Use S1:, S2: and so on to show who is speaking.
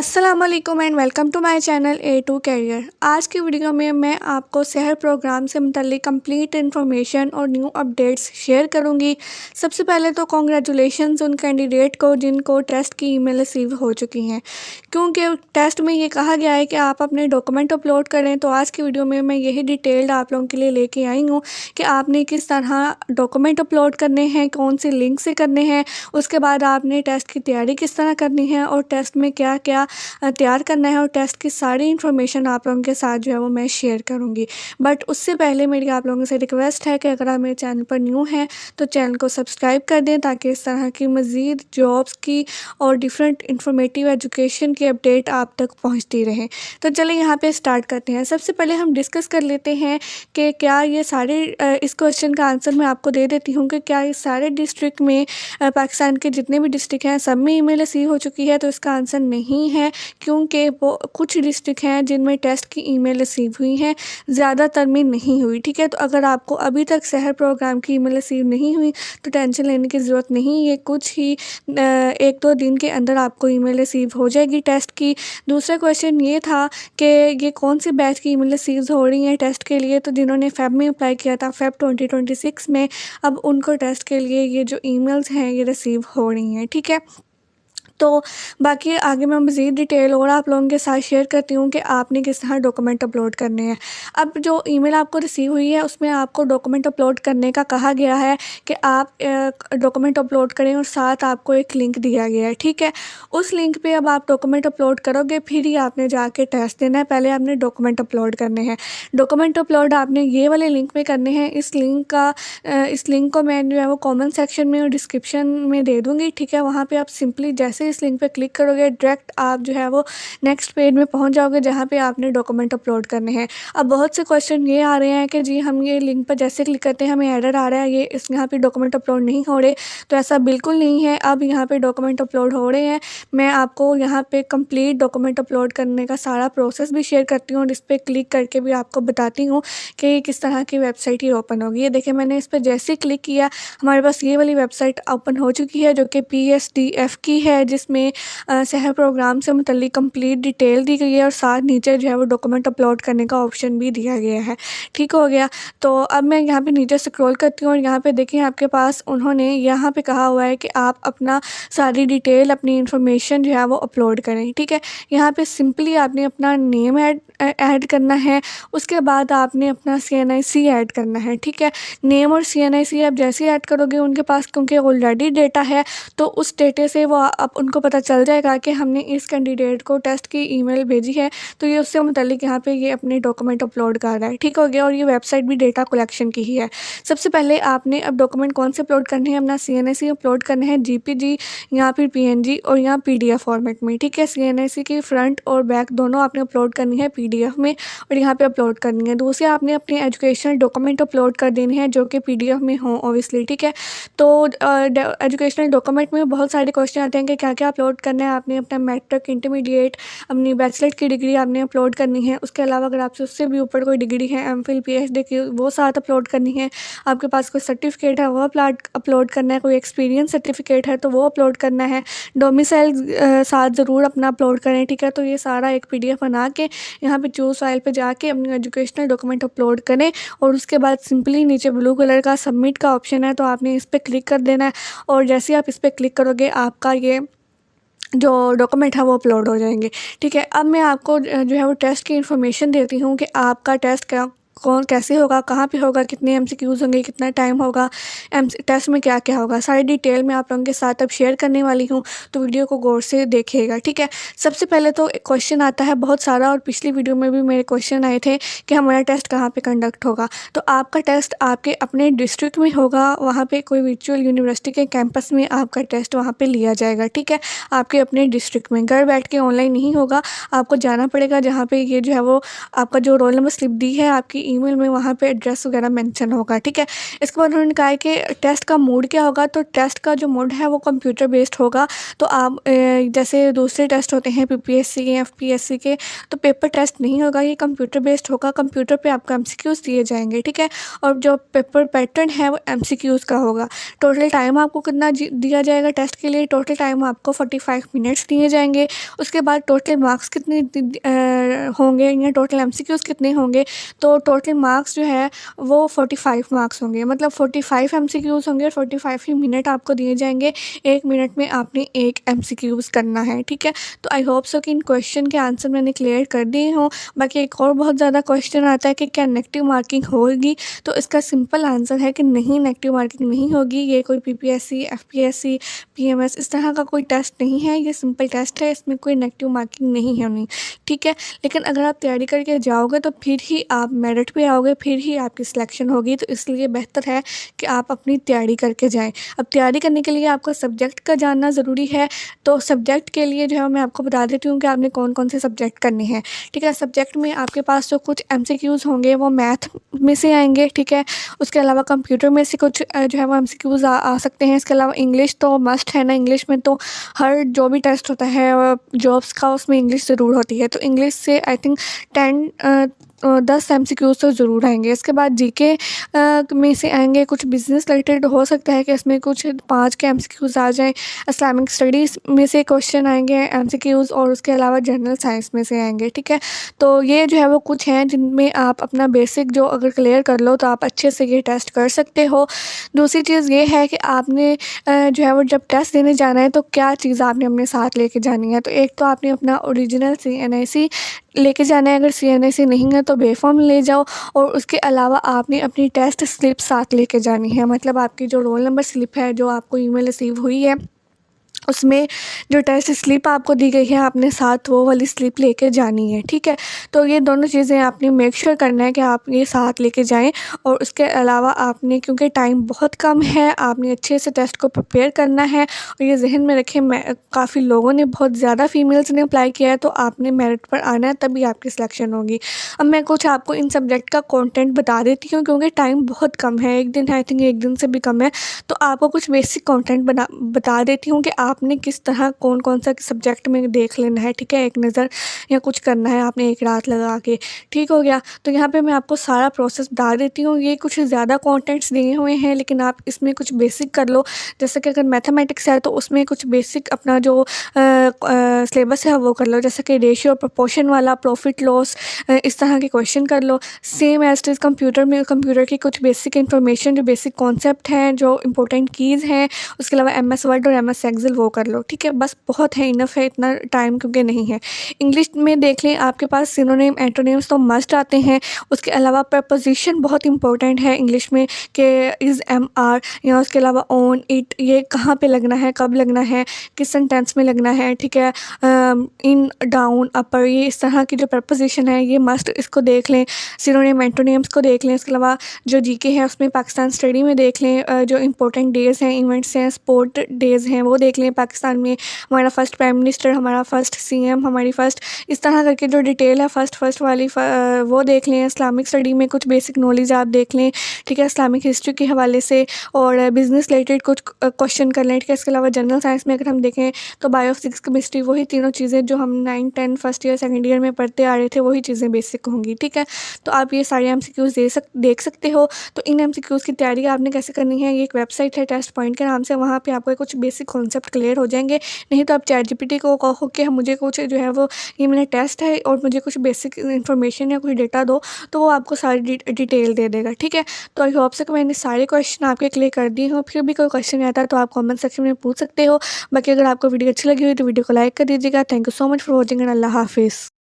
S1: अस्सलाम वालेकुम and welcome to my channel A2 career. आज की वीडियो में मैं आपको शहर प्रोग्राम से मुतल्लिक कंप्लीट इन्फॉर्मेशन और न्यू अपडेट्स शेयर करूंगी। सबसे पहले तो कॉन्ग्रेचुलेशंस उन कैंडिडेट को जिनको टेस्ट की ईमेल रिसीव हो चुकी हैं, क्योंकि टेस्ट में ये कहा गया है कि आप अपने डॉक्यूमेंट अपलोड करें। तो आज की वीडियो में मैं यही डिटेल्ड आप लोगों के लिए लेके आई हूँ कि आपने किस तरह डॉक्यूमेंट अपलोड करने हैं, कौन से लिंक से करने हैं, उसके बाद आपने टेस्ट की तैयारी किस तरह करनी है और टेस्ट में क्या क्या तैयार करना है और टेस्ट की सारी इन्फॉर्मेशन आप लोगों के साथ जो है वो मैं शेयर करूंगी। बट उससे पहले मेरी आप लोगों से रिक्वेस्ट है कि अगर आप मेरे चैनल पर न्यू हैं तो चैनल को सब्सक्राइब कर दें, ताकि इस तरह की मज़ीद जॉब्स की और डिफरेंट इंफॉर्मेटिव एजुकेशन की अपडेट आप तक पहुंचती रहे। तो चलिए यहाँ पे स्टार्ट करते हैं। सबसे पहले हम डिस्कस कर लेते हैं कि क्या ये सारे इस क्वेश्चन का आंसर मैं आपको दे देती हूँ कि क्या इस सारे डिस्ट्रिक्ट में पाकिस्तान के जितने भी डिस्ट्रिक्ट हैं सब में ईमेल रिसीव हो चुकी है। तो इसका आंसर नहीं है, क्योंकि वो कुछ डिस्ट्रिक्ट हैं जिनमें टेस्ट की ईमेल रिसीव हुई हैं, ज़्यादातर में नहीं हुई। ठीक है, तो अगर आपको अभी तक शहर प्रोग्राम की ईमेल रिसीव नहीं हुई तो टेंशन लेने की ज़रूरत नहीं। ये कुछ ही 1-2 दिन के अंदर आपको ईमेल रिसीव हो जाएगी टेस्ट की। दूसरा क्वेश्चन ये था कि ये कौन सी बैच की ईमेल रिसीव हो रही हैं टेस्ट के लिए। तो जिन्होंने फ़ेब में अप्लाई किया था, फ़ेब 2026 में, अब उनको टेस्ट के लिए ये जो ईमेल्स हैं ये रिसीव हो रही हैं। ठीक है, तो बाकी आगे मैं मज़ीद डिटेल और आप लोगों के साथ शेयर करती हूँ कि आपने किस तरह डॉक्यूमेंट अपलोड करने हैं। अब जो ईमेल आपको रिसीव हुई है उसमें आपको डॉक्यूमेंट अपलोड करने का कहा गया है कि आप डॉक्यूमेंट अपलोड करें और साथ आपको एक लिंक दिया गया है। ठीक है, उस लिंक पे अब आप डॉक्यूमेंट अपलोड करोगे, फिर ही आपने जाके टेस्ट देना है। पहले आपने डॉक्यूमेंट अपलोड करने हैं। डॉक्यूमेंट अपलोड आपने ये वाले लिंक में करने हैं। इस लिंक को मैं जो है वो कमेंट सेक्शन में और डिस्क्रिप्शन में दे दूँगी। ठीक है, वहाँ पर आप सिंपली जैसे इस लिंक पे क्लिक करोगे डायरेक्ट आप जो है वो नेक्स्ट पेज में पहुंच जाओगे जहां पे आपने डॉक्यूमेंट अपलोड करने हैं। अब बहुत से क्वेश्चन ये आ रहे हैं कि जी हम ये लिंक पर जैसे क्लिक करते हैं हमें एरर आ रहा है, ये इस यहाँ पे डॉक्यूमेंट अपलोड नहीं हो रहे। तो ऐसा बिल्कुल नहीं है, अब यहाँ पे डॉक्यूमेंट अपलोड हो रहे हैं। मैं आपको यहाँ पे कंप्लीट डॉक्यूमेंट अपलोड करने का सारा प्रोसेस भी शेयर करती हूँ और इस पर क्लिक करके भी आपको बताती हूँ कि किस तरह की वेबसाइट ही ओपन होगी। ये देखिए, मैंने इस पर जैसे ही क्लिक किया हमारे पास ये वाली वेबसाइट ओपन हो चुकी है, जो कि PSDF की है, जिसमें शहर प्रोग्राम से मुतल्लिक कंप्लीट डिटेल दी गई है और साथ नीचे जो है वो डॉक्यूमेंट अपलोड करने का ऑप्शन भी दिया गया है। ठीक हो गया, तो अब मैं यहाँ पे नीचे स्क्रॉल करती हूँ और यहाँ पे देखिए आपके पास उन्होंने यहाँ पे कहा हुआ है कि आप अपना सारी डिटेल, अपनी इंफॉर्मेशन जो है वो अपलोड करें। ठीक है, यहाँ पे सिंपली आपने अपना नेम ऐड करना है, उसके बाद आपने अपना CNIC ऐड करना है। ठीक है, नेम और CNIC आप जैसे ऐड करोगे उनके पास, क्योंकि ऑलरेडी डेटा है, तो उस डेटे से वो अब उनको पता चल जाएगा कि हमने इस कैंडिडेट को टेस्ट की ईमेल भेजी है, तो ये उससे मुतालिक यहाँ पे ये अपने डॉक्यूमेंट अपलोड कर रहा है। ठीक हो गया, और ये वेबसाइट भी डेटा कलेक्शन की ही है। सबसे पहले आपने अब डॉक्यूमेंट कौन से अपलोड करने हैं, अपना CNIC अपलोड करना है, JPG या फिर PNG और यहाँ PDF फॉर्मेट में। ठीक है, CNIC की फ्रंट और बैक दोनों आपने अपलोड करनी है PDF में और यहाँ पे अपलोड करनी है। दूसरे आपने अपने एजुकेशनल डॉक्यूमेंट अपलोड कर देने हैं जो कि PDF में हो ऑब्वियसली। ठीक है, तो एजुकेशनल डॉक्यूमेंट में बहुत सारे क्वेश्चन आते हैं कि क्या क्या अपलोड करना है। आपने अपना मैट्रिक, इंटरमीडिएट, अपनी बैचलर की डिग्री आपने अपलोड करनी है। उसके अलावा अगर आपसे उससे भी ऊपर कोई डिग्री है, MPhil PhD की, वो साथ अपलोड करनी है। आपके पास कोई सर्टिफिकेट है वो अपलोड करना है, कोई एक्सपीरियंस सर्टिफिकेट है तो वो अपलोड करना है। डोमिसाइल साथ ज़रूर अपना अपलोड करें। ठीक है, तो ये सारा एक PDF बना के यहाँ पे चूज़ फाइल पे जाके अपनी एजुकेशनल डॉक्यूमेंट अपलोड करें और उसके बाद सिंपली नीचे ब्लू कलर का सबमिट का ऑप्शन है, तो आपने इस पर क्लिक कर देना है और जैसे आप इस पर क्लिक करोगे आपका ये जो डॉक्यूमेंट है वो अपलोड हो जाएंगे। ठीक है, अब मैं आपको जो है वो टेस्ट की इन्फॉर्मेशन देती हूँ कि आपका टेस्ट कौन कैसे होगा, कहाँ पे होगा, कितने MCQs होंगे, कितना टाइम होगा, टेस्ट में क्या क्या होगा, सारी डिटेल मैं आप लोगों के साथ अब शेयर करने वाली हूँ, तो वीडियो को गौर से देखिएगा। ठीक है, सबसे पहले तो एक क्वेश्चन आता है बहुत सारा, और पिछली वीडियो में भी मेरे क्वेश्चन आए थे कि हमारा टेस्ट कहाँ पे कंडक्ट होगा। तो आपका टेस्ट आपके अपने डिस्ट्रिक्ट में होगा, वहाँ पे कोई वर्चुअल यूनिवर्सिटी के कैंपस में आपका टेस्ट वहाँ पे लिया जाएगा। ठीक है, आपके अपने डिस्ट्रिक्ट में, घर बैठ के ऑनलाइन नहीं होगा, आपको जाना पड़ेगा जहाँ पे ये जो है वो आपका जो रोल नंबर स्लिप दी है, आपकी ईमेल में वहाँ पे एड्रेस वगैरह मेंशन होगा, ठीक है। इसके बाद उन्होंने कहा है कि टेस्ट का मोड क्या होगा, तो टेस्ट का जो मोड है वो कंप्यूटर बेस्ड होगा। तो आप जैसे दूसरे टेस्ट होते हैं पीपीएससी के, एफपीएससी के, तो पेपर टेस्ट नहीं होगा, ये कंप्यूटर बेस्ड होगा। कंप्यूटर पे आपको एमसीक्यूज़ दिए जाएंगे, ठीक है। और जो पेपर पैटर्न है वो एमसीक्यूज़ का होगा। टोटल टाइम आपको कितना दिया जाएगा टेस्ट के लिए, टोटल टाइम आपको 45 मिनट्स दिए जाएंगे। उसके बाद टोटल मार्क्स कितने होंगे या टोटल एमसीक्यूज़ कितने होंगे, तो टोटल मार्क्स जो है वो 45 मार्क्स होंगे, मतलब 45 एमसीक्यूज़ होंगे और 45 ही मिनट आपको दिए जाएंगे। 1 मिनट में आपने एक एमसीक्यूज़ करना है, ठीक है। तो आई होप सो कि इन क्वेश्चन के आंसर मैंने क्लियर कर दिए हों। बाकी एक और बहुत ज़्यादा क्वेश्चन आता है कि क्या नेगेटिव मार्किंग होगी, तो इसका सिंपल आंसर है कि नहीं, नेगेटिव मार्किंग नहीं होगी। ये कोई पीपीएससी, एफपीएससी, पीएमएस इस तरह का कोई टेस्ट नहीं है, ये सिंपल टेस्ट है, इसमें कोई नेगेटिव मार्किंग नहीं होनी, ठीक है। लेकिन अगर आप तैयारी करके जाओगे तो फिर ही आप मेरिट पे आओगे, फिर ही आपकी सिलेक्शन होगी। तो इसलिए बेहतर है कि आप अपनी तैयारी करके जाएँ। अब तैयारी करने के लिए आपको सब्जेक्ट का जानना ज़रूरी है, तो सब्जेक्ट के लिए जो है मैं आपको बता देती हूँ कि आपने कौन-कौन से सब्जेक्ट करने हैं, ठीक है। सब्जेक्ट में आपके पास जो कुछ एमसीक्यूज़ होंगे वो मैथ में से आएँगे, ठीक है। उसके अलावा कंप्यूटर में से कुछ जो है वो एमसीक्यूज़ आ सकते हैं। इसके अलावा इंग्लिश तो मस्ट है ना, इंग्लिश में तो हर जो भी टेस्ट होता है जॉब्स का उसमें इंग्लिश ज़रूर होती है। तो इंग्लिश से आई थिंक 10 एमसीक्यूज़ तो ज़रूर आएँगे। इसके बाद जीके में से आएँगे कुछ बिज़नेस रिलेटेड, हो सकता है कि इसमें कुछ 5 के एमसीक्यूज़ आ जाएँ। इस्लामिक स्टडीज़ में से क्वेश्चन आएँगे एमसीक्यूज़, और उसके अलावा जनरल साइंस में से आएँगे, ठीक है। तो ये जो है वो कुछ हैं जिनमें आप अपना बेसिक जो अगर क्लियर कर लो तो आप अच्छे से ये टेस्ट कर सकते हो। दूसरी चीज़ ये है कि आपने जो है वो जब टेस्ट देने जाना है तो क्या चीज़ आपने अपने साथ लेके जानी है। तो एक तो आपने अपना ओरिजिनल सीएनआईसी लेके जाना है, अगर सीएनआईसी नहीं है तो बेफॉर्म ले जाओ। और उसके अलावा आपने अपनी टेस्ट स्लिप साथ लेके जानी है, मतलब आपकी जो रोल नंबर स्लिप है जो आपको ईमेल रिसीव हुई है उसमें जो टेस्ट स्लिप आपको दी गई है आपने साथ वो वाली स्लिप लेके जानी है, ठीक है। तो ये दोनों चीज़ें आपने मेक श्योर करना है कि आप ये साथ लेके जाएं। और उसके अलावा आपने, क्योंकि टाइम बहुत कम है, आपने अच्छे से टेस्ट को प्रिपेयर करना है। और ये जहन में रखें, मैं काफ़ी लोगों ने, बहुत ज़्यादा फीमेल्स ने अप्लाई किया है, तो आपने मेरिट पर आना है तभी आपकी सिलेक्शन होगी। अब मैं कुछ आपको इन सब्जेक्ट का कॉन्टेंट बता देती हूँ क्योंकि टाइम बहुत कम है, एक दिन, आई थिंक 1 दिन से भी कम है। तो आपको कुछ बेसिक कॉन्टेंट बता देती हूँ कि आपने किस तरह कौन-कौन सा सब्जेक्ट में देख लेना है, ठीक है, एक नज़र या कुछ करना है आपने एक रात लगा के, ठीक हो गया। तो यहाँ पे मैं आपको सारा प्रोसेस बता देती हूँ। ये कुछ ज़्यादा कंटेंट्स दिए हुए हैं लेकिन आप इसमें कुछ बेसिक कर लो। जैसे कि अगर मैथमेटिक्स है तो उसमें कुछ बेसिक अपना जो सिलेबस है वो कर लो, जैसे कि रेशियो, प्रोपोर्शन वाला, प्रॉफिट लॉस, इस तरह के क्वेश्चन कर लो। Same as it is computer में, कंप्यूटर की कुछ बेसिक इन्फॉर्मेशन, जो बेसिक कॉन्सेप्ट हैं, जो इंपॉर्टेंट कीज़ हैं, उसके अलावा एमएस वर्ड और एमएस एक्सेल वो कर लो, ठीक है। बस बहुत है, इनफ है, इतना टाइम क्योंकि नहीं है। इंग्लिश में देख लें, आपके पास सिनोनिम, एंटोनिम्स तो मस्ट आते हैं। उसके अलावा प्रपोजिशन बहुत इंपॉर्टेंट है इंग्लिश में, कि इज़, एम, आर, या उसके अलावा ऑन, इट, ये कहाँ पे लगना है, कब लगना है, किस सेंटेंस में लगना है, ठीक है। इन, डाउन, अपर, ये इस तरह की जो प्रपोजिशन है ये मस्ट, इसको देख लें। सिनोनिम, एंटोनिम्स को देख लें। इसके अलावा जो जीके है उसमें पाकिस्तान स्टडी में देख लें, जो इंपॉर्टेंट डेज़ हैं, इवेंट्स हैं, स्पोर्ट डेज़ हैं, वो देख लें। पाकिस्तान में हमारा फर्स्ट प्राइम मिनिस्टर, हमारा फर्स्ट सीएम, हमारी फर्स्ट, इस तरह करके जो डिटेल है फर्स्ट वाली वो देख लें। इस्लामिक स्टडी में कुछ बेसिक नॉलेज आप देख लें, ठीक है, इस्लामिक हिस्ट्री के हवाले से, और बिज़नेस रिलेटेड कुछ क्वेश्चन कर लें, ठीक है। इसके अलावा जनरल साइंस में अगर हम देखें तो बायो, फिजिक्स, केमिस्ट्री, वही तीनों चीज़ें जो हम 9, 10 फर्स्ट ईयर, सेकंड ईयर में पढ़ते आ रहे थे, वही चीज़ें बेसिक होंगी, ठीक है। तो आप ये सारे एमसीक्यूज़ देख सकते हो। तो इन एमसीक्यूज़ की तैयारी आपने कैसे करनी है, ये एक वेबसाइट है टेस्ट पॉइंट के नाम से, वहाँ पे आपको कुछ बेसिक कॉन्सेप्ट क्लियर हो जाएंगे। नहीं तो आप चैटजीपीटी को कहो कि मुझे कुछ जो है वो, ये मेरा टेस्ट है और मुझे कुछ बेसिक इन्फॉर्मेशन या कुछ डेटा दो, तो वो आपको सारी डिटेल दे देगा, ठीक है। तो आई होप से कि मैंने सारे क्वेश्चन आपके क्लियर कर दिए हो। फिर भी कोई क्वेश्चन आता है तो आप कमेंट सेक्शन में पूछ सकते हो। बाकी अगर आपको वीडियो अच्छी लगी हुई तो वीडियो को लाइक कर दीजिएगा। Thank you so much for watching and Allah हाफिज़।